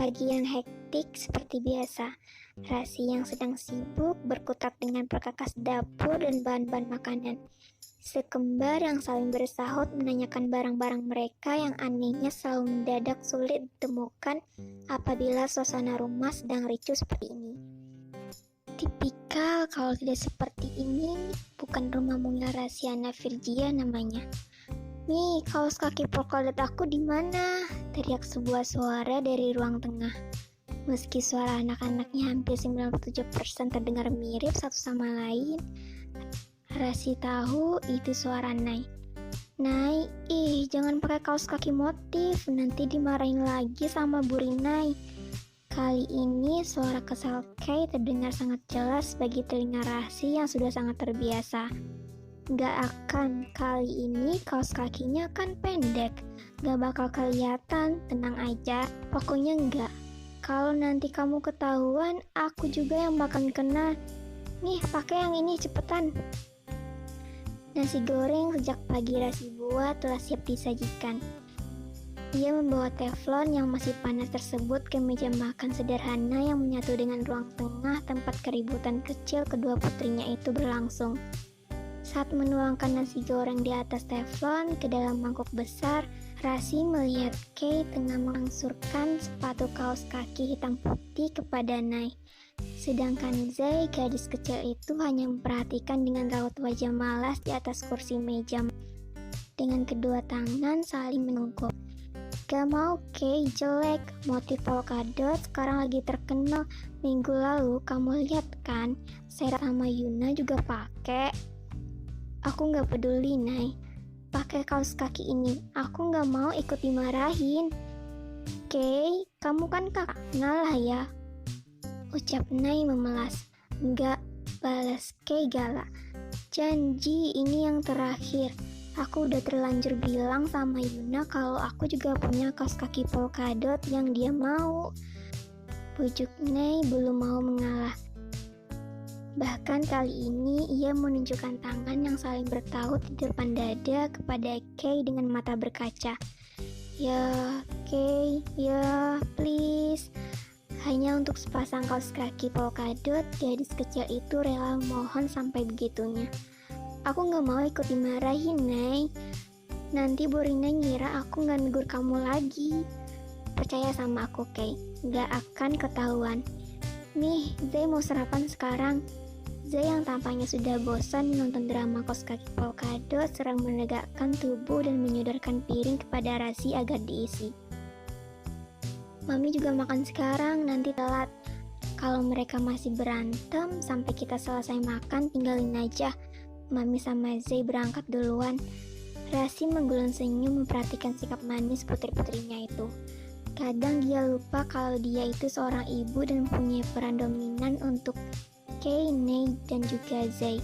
Pagi yang hektik seperti biasa. Rasi yang sedang sibuk berkutat dengan perkakas dapur dan bahan-bahan makanan. Sekembar yang saling bersahut menanyakan barang-barang mereka yang anehnya selalu mendadak sulit ditemukan apabila suasana rumah sedang ricuh seperti ini. Tipikal kalau tidak seperti ini, bukan rumah Mulia Rasiana Virgia namanya. "Mi, kaos kaki polkadot aku di mana?" teriak sebuah suara dari ruang tengah. Meski suara anak-anaknya hampir 97% terdengar mirip satu sama lain, Rasi tahu itu suara Nai. "Nai, jangan pakai kaos kaki motif, nanti dimarahin lagi sama Bu Rinai." Kali ini suara kesal Kay terdengar sangat jelas bagi telinga Rasi yang sudah sangat terbiasa. "Gak akan, kali ini kaos kakinya kan pendek, gak bakal kelihatan, tenang aja, pokoknya enggak. Kalau nanti kamu ketahuan, aku juga yang bakal kena. Nih, pakai yang ini cepetan." Nasi goreng sejak pagi Rasi buat telah siap disajikan. Ia membawa teflon yang masih panas tersebut ke meja makan sederhana yang menyatu dengan ruang tengah tempat keributan kecil kedua putrinya itu berlangsung. Saat menuangkan nasi goreng di atas teflon ke dalam mangkuk besar, Rasi melihat Kay tengah mengangsurkan sepatu kaos kaki hitam putih kepada Nai. Sedangkan Zai, gadis kecil itu hanya memperhatikan dengan raut wajah malas di atas kursi meja dengan kedua tangan saling menungkuk. "Gak mau Kay, jelek, motif polkadot sekarang lagi terkenal. Minggu lalu kamu lihat kan, Sera sama Yuna juga pakai." "Aku gak peduli Nai, pakai kaos kaki ini, aku gak mau ikut dimarahin." "Kay, kamu kan kakak, ngalah ya," ucap Nai memelas. "Enggak," balas Kay galak. "Janji ini yang terakhir. Aku udah terlanjur bilang sama Yuna kalau aku juga punya kaos kaki polkadot yang dia mau." Bujuk Nai belum mau mengalah. Bahkan kali ini ia menunjukkan tangan yang saling bertaut di depan dada kepada Kay dengan mata berkaca. "Ya, Kay, ya, please." Hanya untuk sepasang kaos kaki polkadot, gadis kecil itu rela mohon sampai begitunya. "Aku gak mau ikut dimarahin, Nai. Nanti Bu Rina ngira aku gak negur kamu lagi. Percaya sama aku, Kay, gak akan ketahuan." "Nih, Zai mau sarapan sekarang." Zai yang tampaknya sudah bosan menonton drama kaos kaki polkadot serang menegakkan tubuh dan menyodorkan piring kepada Rasi agar diisi. "Mami juga makan sekarang, nanti telat. Kalau mereka masih berantem sampai kita selesai makan, tinggalin aja. Mami sama Zai berangkat duluan." Rasi menggulung senyum memperhatikan sikap manis putri-putrinya itu. Kadang dia lupa kalau dia itu seorang ibu dan punya peran dominan untuk Kay, Nai, dan juga Zai.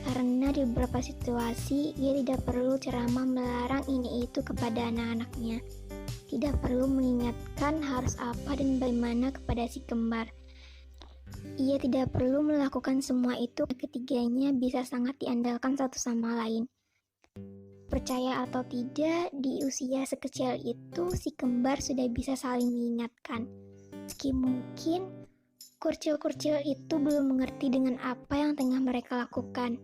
Karena di beberapa situasi, ia tidak perlu ceramah melarang ini itu kepada anak-anaknya. Tidak perlu mengingatkan harus apa dan bagaimana kepada si kembar. Ia tidak perlu melakukan semua itu, ketiganya bisa sangat diandalkan satu sama lain. Percaya atau tidak, di usia sekecil itu si kembar sudah bisa saling mengingatkan. Meski mungkin kurcil-kurcil itu belum mengerti dengan apa yang tengah mereka lakukan.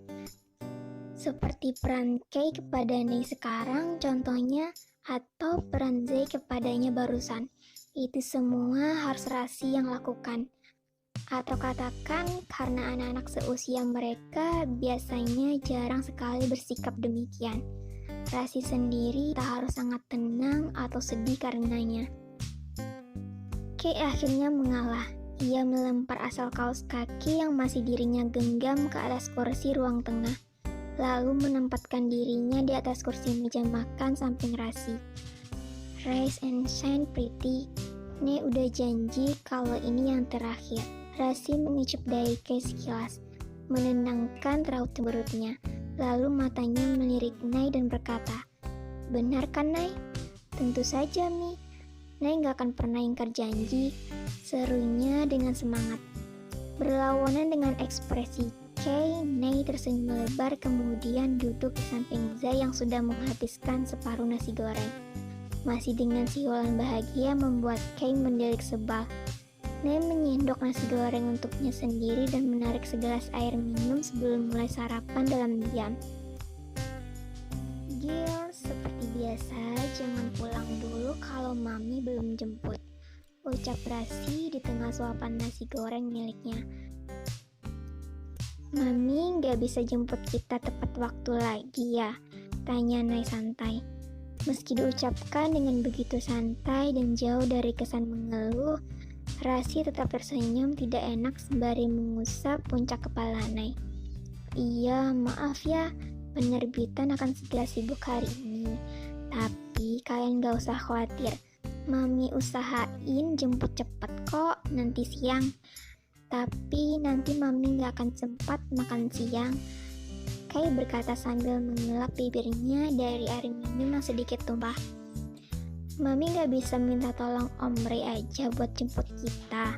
Seperti peran Kay kepada Nai sekarang contohnya, atau peran Zai kepadanya barusan. Itu semua harus Rasi yang lakukan. Atau katakan karena anak-anak seusia mereka biasanya jarang sekali bersikap demikian. Rasi sendiri tak harus sangat tenang atau sedih karenanya. Kay akhirnya mengalah. Ia melempar asal kaos kaki yang masih dirinya genggam ke atas kursi ruang tengah, lalu menempatkan dirinya di atas kursi meja makan samping Rasi. "Rise and shine pretty. Nih udah janji kalau ini yang terakhir." Rasi mengicup dahi Kay sekilas, menenangkan raut cemberutnya, lalu matanya melirik Nai dan berkata, "Benar kan, Nai?" "Tentu saja, Mi. Nai gak akan pernah ingkar janji," serunya dengan semangat. Berlawanan dengan ekspresi Kay, Nai tersenyum lebar kemudian duduk di samping Zai yang sudah menghabiskan separuh nasi goreng. Masih dengan siulan bahagia membuat Kay mendelik sebal. Nay menyendok nasi goreng untuknya sendiri dan menarik segelas air minum sebelum mulai sarapan dalam diam. Gil, seperti biasa, jangan pulang dulu kalau mami belum jemput, ucap Rasi di tengah suapan nasi goreng miliknya. Mami gak bisa jemput kita tepat waktu lagi ya? Tanya Nay santai. Meski diucapkan dengan begitu santai dan jauh dari kesan mengeluh, Rasi tetap tersenyum tidak enak sembari mengusap puncak kepala Nay. Iya, maaf ya, penerbitan akan segera sibuk hari ini. Tapi kalian gak usah khawatir, Mami usahain jemput cepet kok nanti siang. Tapi nanti Mami gak akan sempat makan siang, Kay berkata sambil mengelap bibirnya dari air minum yang sedikit tumpah. Mami gak bisa minta tolong Om Ray aja buat jemput kita.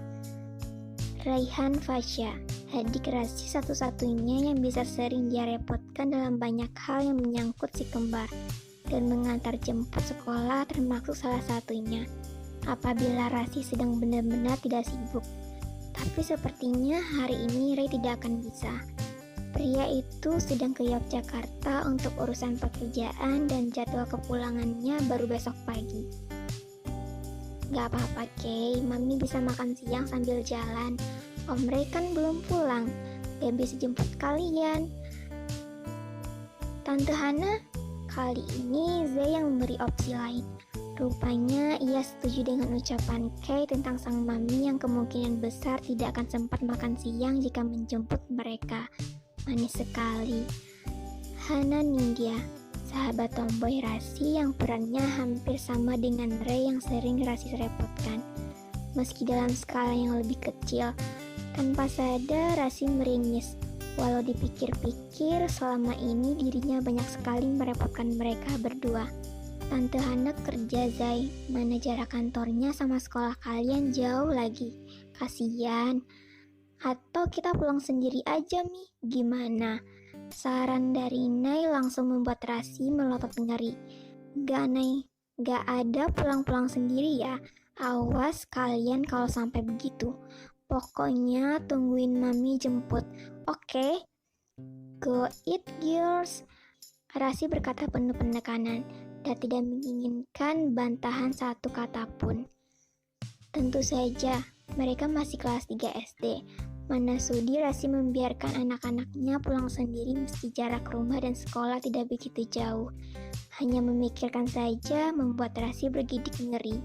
Raihan Fasya, adik Rasi satu-satunya yang bisa sering dia repotkan dalam banyak hal yang menyangkut si kembar, dan mengantar jemput sekolah termasuk salah satunya, apabila Rasi sedang benar-benar tidak sibuk. Tapi sepertinya hari ini Ray tidak akan bisa. Pria itu sedang ke Yogyakarta untuk urusan pekerjaan dan jadwal kepulangannya baru besok pagi. Gak apa-apa Kay, Mami bisa makan siang sambil jalan. Om Ray kan belum pulang, gak bisa jemput kalian. Tante Hana, kali ini Zay yang memberi opsi lain. Rupanya ia setuju dengan ucapan Kay tentang sang mami yang kemungkinan besar tidak akan sempat makan siang jika menjemput mereka. Manis sekali. Hana Nindya, sahabat tomboy Rasi yang perannya hampir sama dengan Ray yang sering Rasi repotkan. Meski dalam skala yang lebih kecil, tanpa sadar Rasi meringis. Walau dipikir-pikir, selama ini dirinya banyak sekali merepotkan mereka berdua. Tante Hana kerja Zai, mana jarak kantornya sama sekolah kalian jauh lagi. Kasian. Atau kita pulang sendiri aja Mi, gimana? Saran dari Nay langsung membuat Rasi melotot ngeri. Gak Nay, gak ada pulang-pulang sendiri ya. Awas kalian kalau sampai begitu. Pokoknya tungguin Mami jemput, oke? Go it girls. Rasi berkata penuh penekanan dan tidak menginginkan bantahan satu kata pun. Tentu saja, mereka masih kelas 3 SD. Mana sudi Rasi membiarkan anak-anaknya pulang sendiri meski jarak rumah dan sekolah tidak begitu jauh. Hanya memikirkan saja membuat Rasi bergidik ngeri.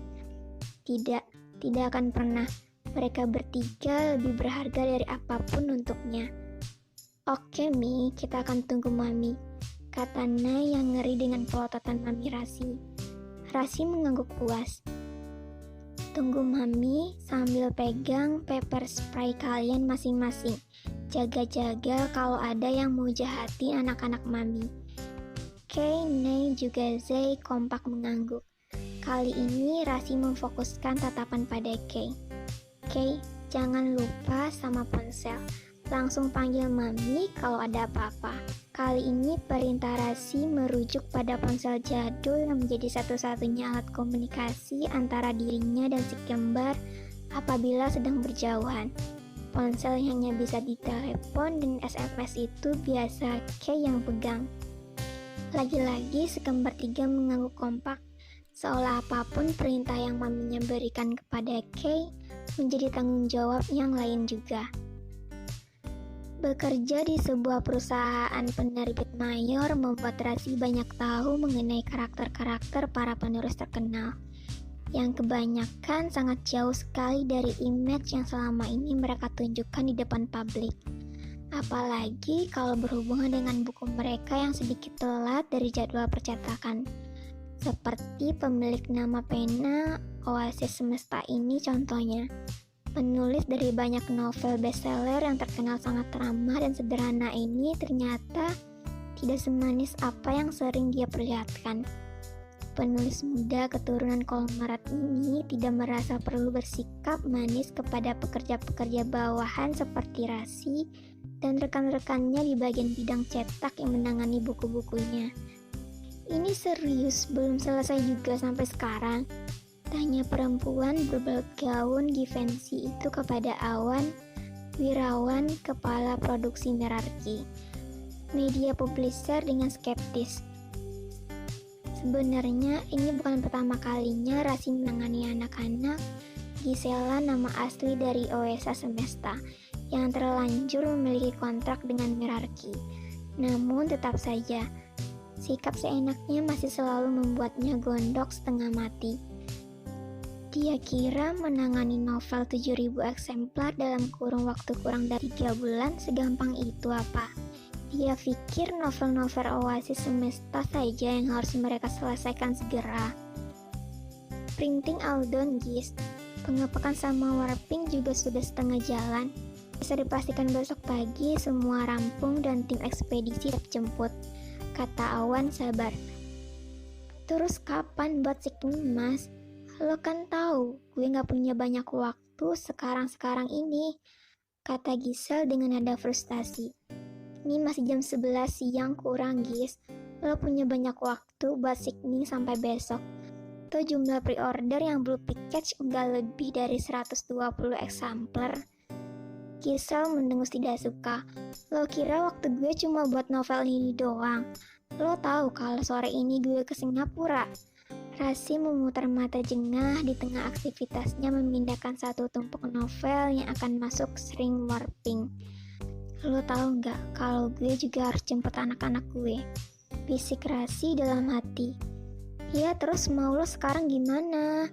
Tidak akan pernah. Mereka bertiga lebih berharga dari apapun untuknya. Oke Mi, kita akan tunggu Mami, kata Nay yang ngeri dengan pelototan Mami Rasi. Rasi mengangguk puas. Tunggu Mami sambil pegang pepper spray kalian masing-masing. Jaga-jaga kalau ada yang mau jahatin anak-anak Mami. Kay, Nay, juga Zay kompak mengangguk. Kali ini Rasi memfokuskan tatapan pada Kay. Kay, jangan lupa sama ponsel. Langsung panggil Mami kalau ada apa-apa. Kali ini perintah Rasi merujuk pada ponsel jadul yang menjadi satu-satunya alat komunikasi antara dirinya dan si kembar apabila sedang berjauhan. Ponsel yang hanya bisa ditelepon dan SMS itu biasa Kay yang pegang. Lagi-lagi si kembar tiga mengangguk kompak, seolah apapun perintah yang maminya berikan kepada Kay menjadi tanggung jawab yang lain juga. Bekerja di sebuah perusahaan penerbit mayor membuat Rasi banyak tahu mengenai karakter-karakter para penulis terkenal, yang kebanyakan sangat jauh sekali dari image yang selama ini mereka tunjukkan di depan publik. Apalagi kalau berhubungan dengan buku mereka yang sedikit telat dari jadwal percetakan. Seperti pemilik nama pena Oasis Semesta ini contohnya. Penulis dari banyak novel bestseller yang terkenal sangat ramah dan sederhana ini ternyata tidak semanis apa yang sering dia perlihatkan. Penulis muda keturunan konglomerat ini tidak merasa perlu bersikap manis kepada pekerja-pekerja bawahan seperti Rasi dan rekan-rekannya di bagian bidang cetak yang menangani buku-bukunya. Ini serius, belum selesai juga sampai sekarang. Tanya perempuan bergaun Givenchy itu kepada Awan, Wirawan, kepala produksi Merarki. Media publisher dengan skeptis. Sebenarnya ini bukan pertama kalinya Rasi menangani anak-anak. Gisela nama asli dari OSA Semesta yang terlanjur memiliki kontrak dengan Merarki. Namun tetap saja, sikap seenaknya masih selalu membuatnya gondok setengah mati. Dia kira menangani novel 7.000 eksemplar dalam kurun waktu kurang dari 3 bulan segampang itu apa? Dia pikir novel-novel Oasis Semesta saja yang harus mereka selesaikan segera. Printing Aldon Gis, pengepakan sama Warping juga sudah setengah jalan. Bisa dipastikan besok pagi semua rampung dan tim ekspedisi siap jemput, kata Awan sabar. Terus kapan buat signing, Mas? Lo kan tahu gue gak punya banyak waktu sekarang-sekarang ini, kata Gisel dengan nada frustasi. Ini masih jam 11 siang kurang, Gis. Lo punya banyak waktu buat signing sampai besok. Tuh jumlah pre-order yang blue package enggak lebih dari 120 eksemplar. Gisel mendengus tidak suka. Lo kira waktu gue cuma buat novel ini doang? Lo tahu kalau sore ini gue ke Singapura? Rasi memutar mata jengah di tengah aktivitasnya memindahkan satu tumpuk novel yang akan masuk string warping. Lo tahu nggak kalau gue juga harus jemput anak-anak gue? Bisik Rasi dalam hati. Ya terus mau lo sekarang gimana?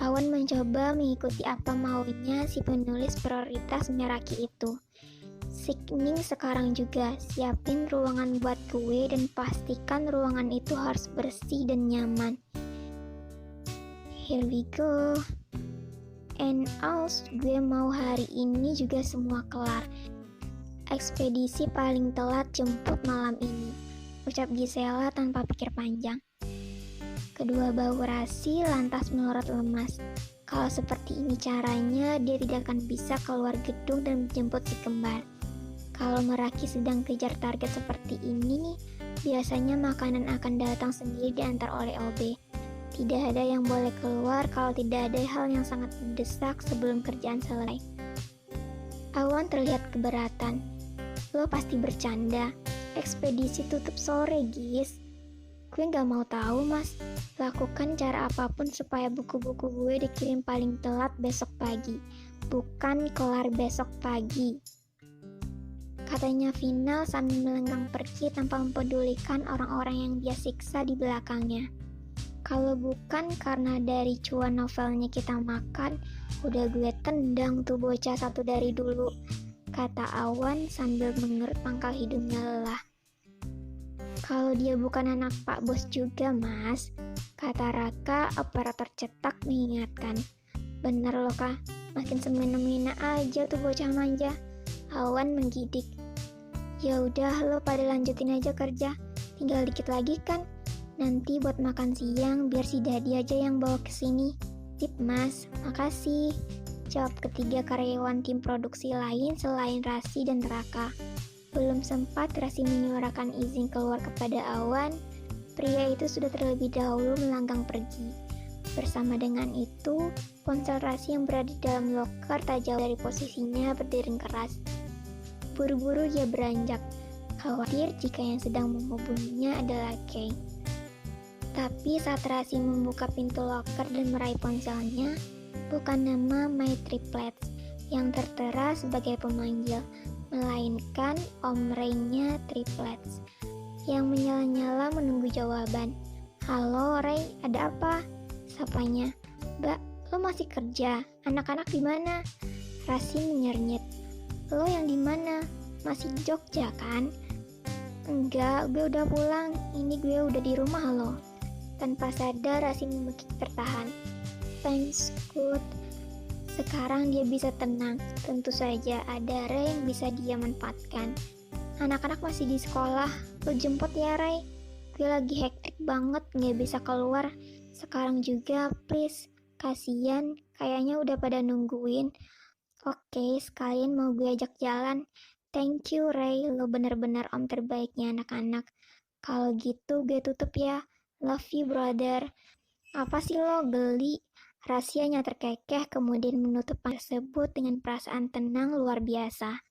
Awan mencoba mengikuti apa maunya si penulis prioritas Meraki itu. Signing sekarang juga, siapin ruangan buat gue dan pastikan ruangan itu harus bersih dan nyaman. Here we go. And also gue mau hari ini juga semua kelar. Ekspedisi paling telat jemput malam ini, ucap Gisela tanpa pikir panjang. Kedua bahu Rasi lantas melorot lemas. Kalau seperti ini caranya, dia tidak akan bisa keluar gedung dan menjemput si kembar. Kalau Meraki sedang kejar target seperti ini, biasanya makanan akan datang sendiri diantar oleh OB. Tidak ada yang boleh keluar kalau tidak ada hal yang sangat mendesak sebelum kerjaan selesai. Awan terlihat keberatan. Lo pasti bercanda. Ekspedisi tutup sore, Gis. Gue gak mau tahu, Mas. Lakukan cara apapun supaya buku-buku gue dikirim paling telat besok pagi. Bukan kelar besok pagi. Katanya final sambil melenggang pergi tanpa mempedulikan orang-orang yang dia siksa di belakangnya. Kalau bukan karena dari cuan novelnya kita makan, udah gue tendang tuh bocah satu dari dulu, kata Awan sambil mengerut pangkal hidungnya lelah. Kalau dia bukan anak Pak Bos juga, Mas, kata Raka, operator cetak mengingatkan. Bener loh, Kak, makin semena-mena aja tuh bocah manja. Awan menggidik. Ya udah, lo pada lanjutin aja kerja, tinggal dikit lagi kan. Nanti buat makan siang biar si Dadi aja yang bawa ke sini. Tip, Mas, makasih. Jawab ketiga karyawan tim produksi lain selain Rasi dan Raka. Belum sempat Rasi menyuarakan izin keluar kepada Awan, pria itu sudah terlebih dahulu melanggang pergi. Bersama dengan itu, ponsel Rasi yang berada di dalam loker tak jauh dari posisinya berdering keras. Buru-buru dia beranjak, khawatir jika yang sedang menghubunginya adalah Kay. Tapi saat Rasi membuka pintu loker dan meraih ponselnya, bukan nama My Triplets yang tertera sebagai pemanggil, melainkan Om Ray-nya Triplets yang menyala-nyala menunggu jawaban. Halo Ray, ada apa? Sapanya. Mbak, lo masih kerja? Anak-anak di mana? Rasi menyernyet. Lo yang di mana? Masih Jogja kan? Enggak, gue udah pulang. Ini gue udah di rumah lo. Tanpa sadar Rasi memekik tertahan. Thanks, good. Sekarang dia bisa tenang. Tentu saja ada Ray yang bisa dia manfaatkan. Anak-anak masih di sekolah. Lo jemput ya Ray. Gue lagi hektik banget gak bisa keluar. Sekarang juga please. Kasian, kayaknya udah pada nungguin. Oke, sekalian mau gue ajak jalan. Thank you Ray, lo bener-bener om terbaiknya anak-anak. Kalau gitu gue tutup ya. Love you, brother. Apa sih lo geli? Rahasianya terkekeh kemudian menutup tersebut dengan perasaan tenang luar biasa.